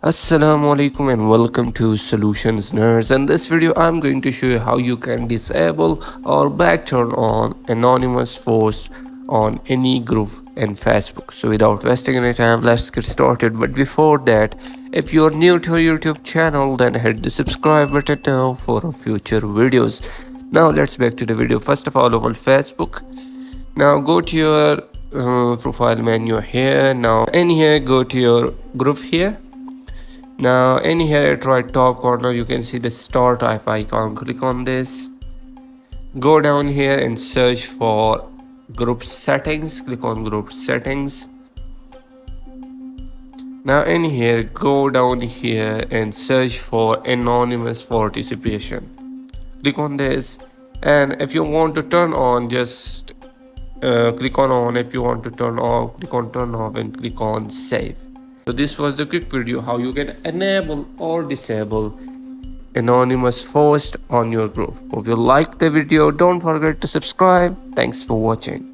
Assalamu alaikum and welcome to Solutions Nerds. In this video, I'm going to show you how you can disable or back turn on anonymous posts on any group in Facebook. So without wasting any time, let's get started. But before that, if you're new to our YouTube channel, then hit the subscribe button now for future videos. Now let's back to the video. First of all, on Facebook, now go to your profile menu here. Now in here, go to your group here. Now in here at right top corner you can see the start type icon. Click on this, go down here and search for group settings. Click on group settings. Now in here, go down here and search for anonymous participation. Click on this, and if you want to turn on, just click on. If you want to turn off, click on turn off and click on save. So this was the quick video how you can enable or disable anonymous post on your group. If you liked the video, don't forget to subscribe. Thanks for watching.